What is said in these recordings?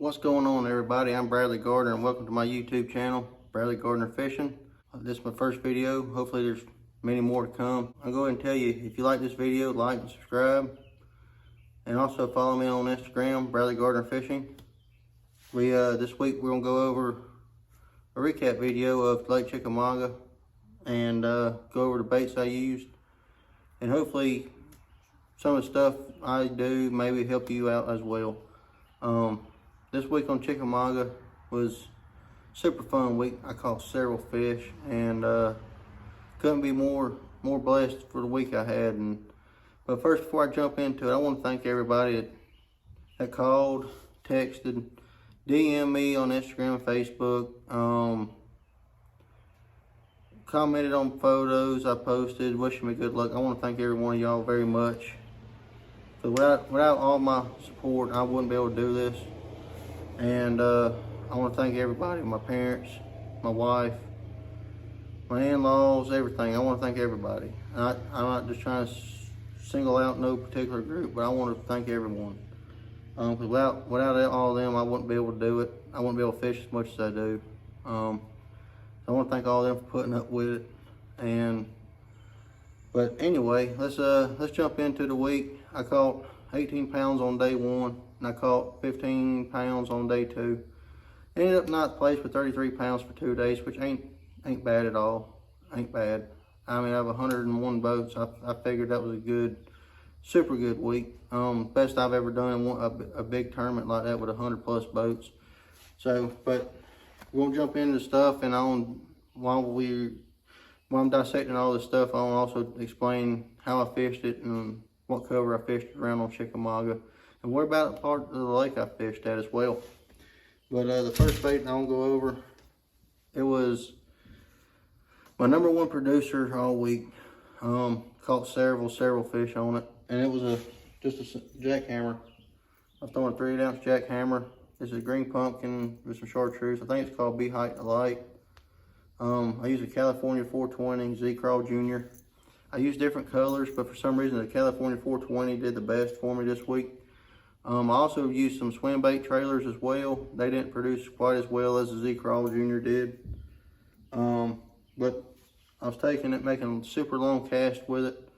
What's going on, everybody? I'm Bradley Gardner and welcome to my YouTube channel, Bradley Gardner Fishing. This is my first video. Hopefully there's many more to come. I'll go ahead and tell you, if you like this video, like and subscribe. And also follow me on Instagram, Bradley Gardner Fishing. This week we're gonna go over a recap video of Lake Chickamauga and go over the baits I used. And hopefully some of the stuff I do maybe help you out as well. This week on Chickamauga was super fun week. I caught several fish and couldn't be more blessed for the week I had. But first, before I jump into it, I want to thank everybody that called, texted, DM me on Instagram and Facebook, commented on photos I posted, wishing me good luck. I want to thank every one of y'all very much. So without all my support, I wouldn't be able to do this. And I want to thank everybody, my parents, my wife, my in-laws, everything. I want to thank everybody. I'm not just trying to single out no particular group, but I want to thank everyone. Because without all of them, I wouldn't be able to do it. I wouldn't be able to fish as much as I do. So I want to thank all of them for putting up with it. But anyway, let's jump into the week. I caught 18 pounds on day one, and I caught 15 pounds on day two. Ended up ninth place with 33 pounds for 2 days, which ain't bad at all. Ain't bad. I mean, I have 101 boats. I figured that was a super good week. Best I've ever done in a big tournament like that with 100+ boats. So, but we're gonna jump into stuff, and while I'm dissecting all this stuff, I'll also explain how I fished it and what cover I fished around on Chickamauga, and what about part of the lake I fished at as well. But the first bait I'm gonna go over, it was my #1 producer all week. Caught several fish on it, and it was just a jackhammer. I was throwing a 3/8 jackhammer. This is green pumpkin with some chartreuse. I think it's called Be Height to Light. I used a California 420 Z-Crawl Jr. I used different colors, but for some reason the California 420 did the best for me this week. I also used some swim bait trailers as well. They didn't produce quite as well as the Z-Crawl Jr. did. But I was taking it, making a super long cast with it,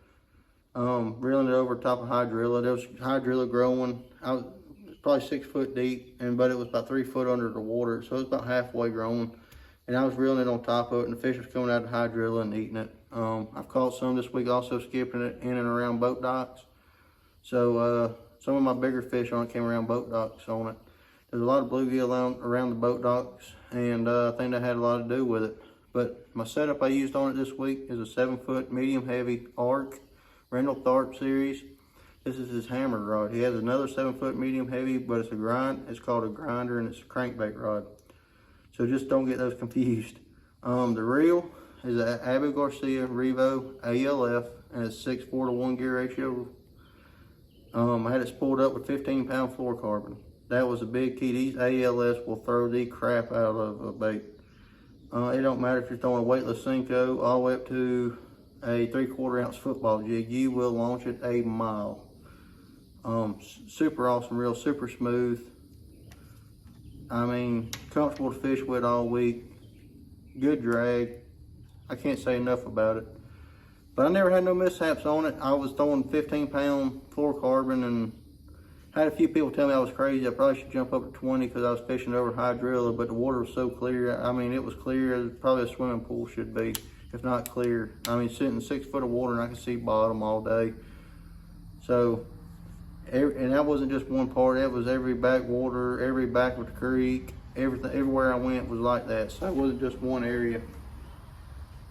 reeling it over top of hydrilla. There was hydrilla growing. It was probably 6 foot deep, but it was about 3 foot under the water, so it was about halfway grown. And I was reeling it on top of it, and the fish was coming out of the hydrilla and eating it. I've caught some this week also skipping it in and around boat docks. So some of my bigger fish on it came around boat docks on it. There's a lot of bluegill around the boat docks, and I think that had a lot to do with it. But my setup I used on it this week is a 7 foot medium heavy arc, Rendell Tharp series. This is his hammer rod. He has another 7 foot medium heavy, but it's called a grinder, and it's a crankbait rod. So just don't get those confused. The reel is an Abu Garcia Revo ALF, and it's 6:4 to 1 gear ratio. I had it spooled up with 15-pound fluorocarbon. That was a big key. These ALFs will throw the crap out of a bait. It don't matter if you're throwing a weightless Cinco all the way up to a 3/4 ounce football jig. You will launch it a mile. Super awesome reel, super smooth. I mean, comfortable to fish with all week. Good drag. I can't say enough about it. But I never had no mishaps on it. I was throwing 15-pound fluorocarbon, and had a few people tell me I was crazy. I probably should jump up to 20 because I was fishing over hydrilla, but the water was so clear. I mean, it was clear as probably a swimming pool should be, if not clear. I mean, sitting in 6 foot of water, and I could see bottom all day. So, and that wasn't just one part. It was every backwater, every back of the creek, everything, everywhere I went was like that. So it wasn't just one area.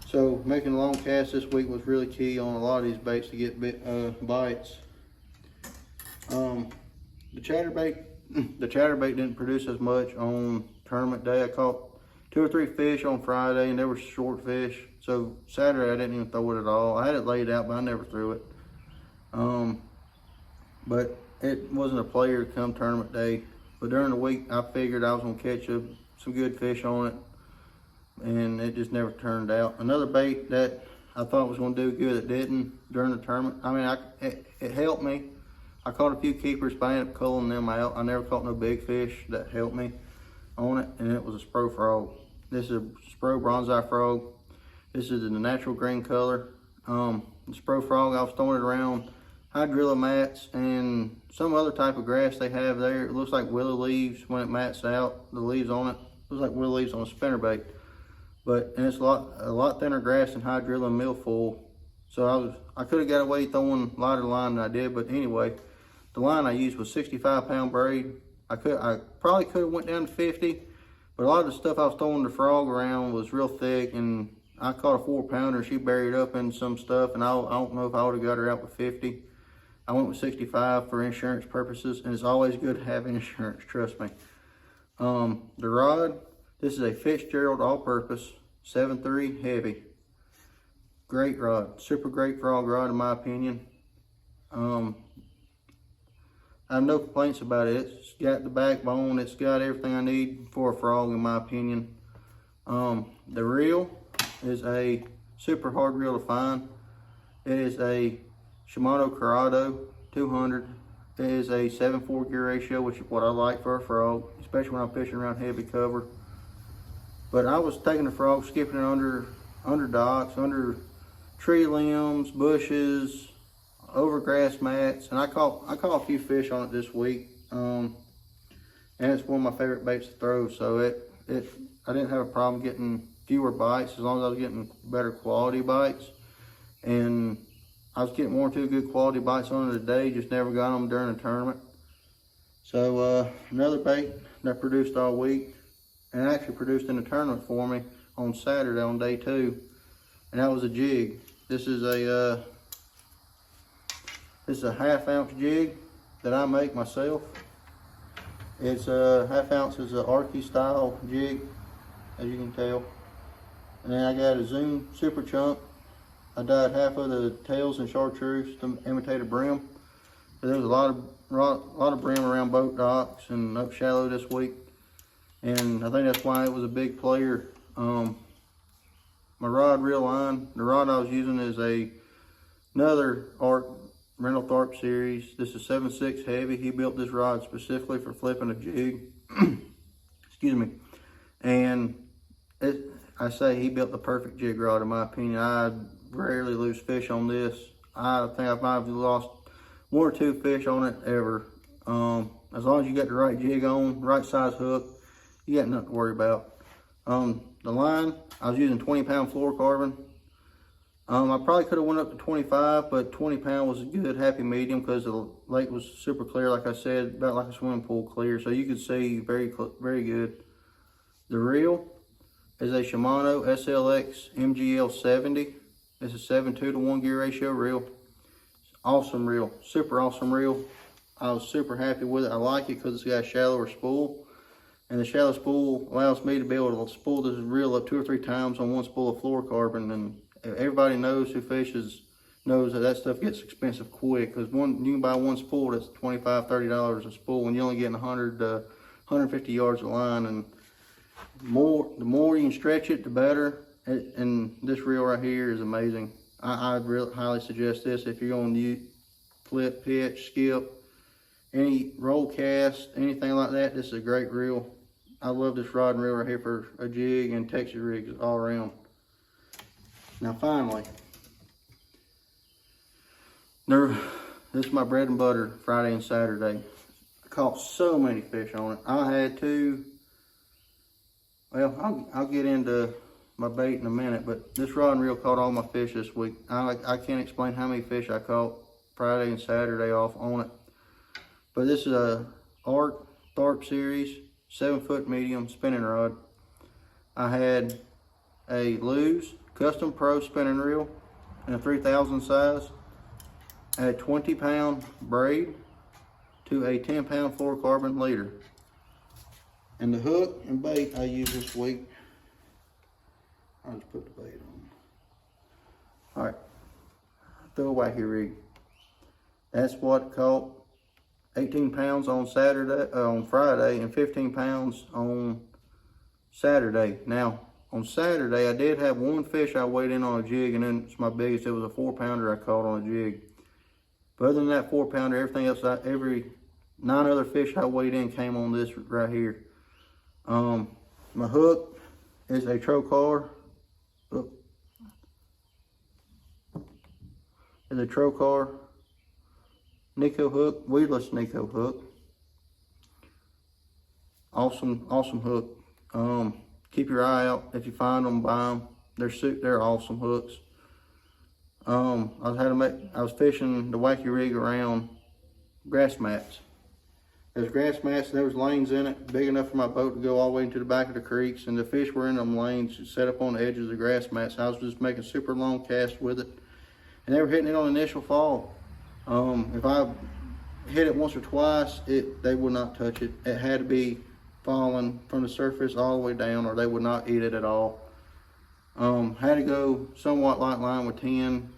So making a long cast this week was really key on a lot of these baits to get bites. The chatterbait didn't produce as much on tournament day. I caught 2 or 3 fish on Friday, and they were short fish. So Saturday I didn't even throw it at all. I had it laid out, but I never threw it. But it wasn't a player come tournament day. But during the week, I figured I was gonna catch some good fish on it, and it just never turned out. Another bait that I thought was gonna do good, it didn't during the tournament. I mean, it helped me, I caught a few keepers, but I ended up culling them out. I never caught no big fish that helped me on it, and it was a spro frog. This is a spro bronze-eye frog. This is in the natural green color. The spro frog, I was throwing it around hydrilla mats and some other type of grass they have there. It looks like willow leaves when it mats out, the leaves on it. It looks like willow leaves on a spinnerbait. And it's a lot thinner grass than hydrilla and milfoil. So I could have got away throwing lighter line than I did, but anyway, the line I used was 65-pound braid. I probably could have went down to 50, but a lot of the stuff I was throwing the frog around was real thick, and I caught a 4-pounder. She buried up in some stuff, and I don't know if I would have got her out with 50. I went with 65 for insurance purposes, and it's always good to have insurance, trust me. The rod, this is a Fitzgerald all-purpose 7.3 heavy. Great rod, super great frog rod in my opinion. I have no complaints about it. It's got the backbone, it's got everything I need for a frog in my opinion. The reel is a super hard reel to find. It is a Shimano Corrado 200. It is a 7/4 gear ratio, which is what I like for a frog, especially when I'm fishing around heavy cover. But I was taking the frog, skipping it under docks, under tree limbs, bushes, over grass mats, and I caught a few fish on it this week. And it's one of my favorite baits to throw, so I didn't have a problem getting fewer bites as long as I was getting better quality bites. And I was getting 1 or 2 good quality bites on it a day, just never got them during the tournament. So another bait that produced all week, and actually produced in the tournament for me on Saturday on day 2, and that was a jig. This is a 1/2 ounce jig that I make myself. It's a 1/2 ounce is an Arky style jig, as you can tell. And then I got a Zoom super chunk. I dyed half of the tails and chartreuse to imitate a brim. But there was a lot of brim around boat docks and up shallow this week, and I think that's why it was a big player. My rod reel line, the rod I was using is another Art Rental Tharp series. This is 7.6 heavy. He built this rod specifically for flipping a jig. Excuse me. And I say he built the perfect jig rod in my opinion. I rarely lose fish on this. I think I might have lost 1 or 2 fish on it ever. As long as you got the right jig on, right size hook, you got nothing to worry about. The line, I was using 20-pound fluorocarbon. I probably could have went up to 25, but 20-pound was a good happy medium because the lake was super clear, like I said, about like a swimming pool clear, so you could see very good. The reel is a Shimano SLX MGL 70. It's a 7.2 to 1 gear ratio reel. Awesome reel, super awesome reel. I was super happy with it. I like it because it's got a shallower spool. And the shallow spool allows me to be able to spool this reel up 2 or 3 times on 1 spool of fluorocarbon. And everybody knows who fishes knows that stuff gets expensive quick. Because you can buy 1 spool that's $25, $30 a spool, and you're only getting 100 to 150 yards of line. And the more you can stretch it, the better. And this reel right here is amazing. I'd really highly suggest this if you're going to flip, pitch, skip, any roll cast, anything like that. This is a great reel. I love this rod and reel right here for a jig and Texas rigs all around. Now finally, this is my bread and butter Friday and Saturday. I caught so many fish on it. I had to, well, I'll get into my bait in a minute, but this rod and reel caught all my fish this week. I can't explain how many fish I caught Friday and Saturday off on it. But this is a Art Tharp series 7-foot medium spinning rod. I had a Lew's Custom Pro spinning reel in a 3000 size. I had 20-pound braid to a 10-pound fluorocarbon leader. And the hook and bait I used this week, I'll just put the bait on. All right, throw away here rig. That's what caught 18 pounds on Friday, and 15 pounds on Saturday. Now, on Saturday, I did have 1 fish I weighed in on a jig, and then it's my biggest. It was a 4-pounder I caught on a jig. But other than that 4-pounder, everything else, every 9 other fish I weighed in came on this right here. My hook is a Trocar. Is a Trocar Nico hook, weedless Nico hook. Awesome hook. Keep your eye out. If you find them, buy them. They're awesome hooks. I was fishing the wacky rig around grass mats. There's grass mats and there was lanes in it big enough for my boat to go all the way into the back of the creeks, and the fish were in them lanes set up on the edges of the grass mats. I was just making super long casts with it, and they were hitting it on the initial fall. If I hit it once or twice, they would not touch it. It had to be falling from the surface all the way down, or they would not eat it at all. Had to go somewhat light line with 10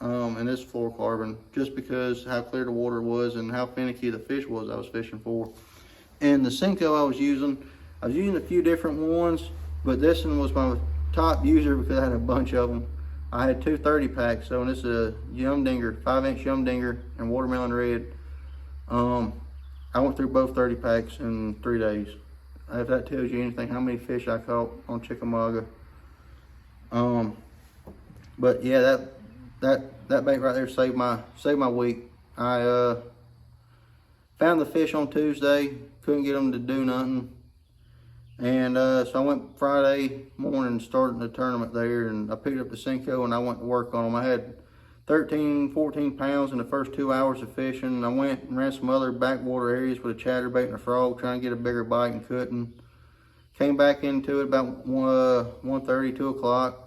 and this fluorocarbon, just because how clear the water was and how finicky the fish was I was fishing for. And the Senko I was using a few different ones, but this one was my top user because I had a bunch of them. I had 2 30-packs, so this is a Yum Dinger, 5-inch Yum Dinger and Watermelon Red. I went through both 30-packs in 3 days. If that tells you anything, how many fish I caught on Chickamauga. But yeah, that bait right there saved my week. I found the fish on Tuesday, couldn't get them to do nothing, and so I went Friday morning starting the tournament there, and I picked up the Senko and I went to work on them. I had 13-14 pounds in the first 2 hours of fishing. I went and ran some other backwater areas with a chatterbait and a frog, trying to get a bigger bite, and couldn't. Came back into it about 1:30, 2 o'clock.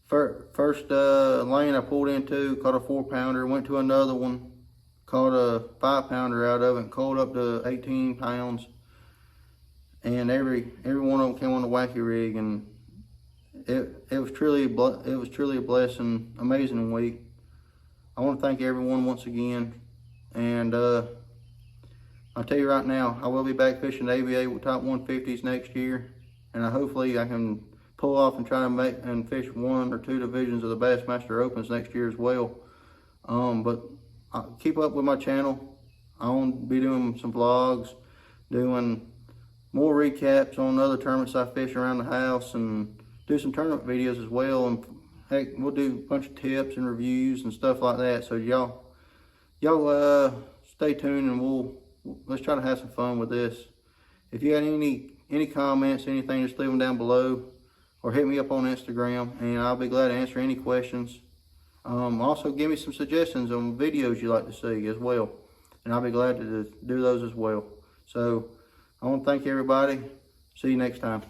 First lane I pulled into, caught a 4-pounder, went to another one, caught a 5-pounder out of it, and caught up to 18 pounds. And every one of them came on the wacky rig, and it was truly a blessing, amazing week. I want to thank everyone once again, and I'll tell you right now, I will be back fishing the ABA with top 150s next year, and hopefully I can pull off and try to make and fish 1 or 2 divisions of the Bassmaster Opens next year as well. But keep up with my channel. I'll be doing some vlogs, doing more recaps on other tournaments I fish around the house, and do some tournament videos as well. And heck, we'll do a bunch of tips and reviews and stuff like that. So y'all stay tuned, and let's try to have some fun with this. If you got any comments, anything, just leave them down below, or hit me up on Instagram, and I'll be glad to answer any questions. Also, give me some suggestions on videos you'd like to see as well, and I'll be glad to do those as well. So I want to thank everybody. See you next time.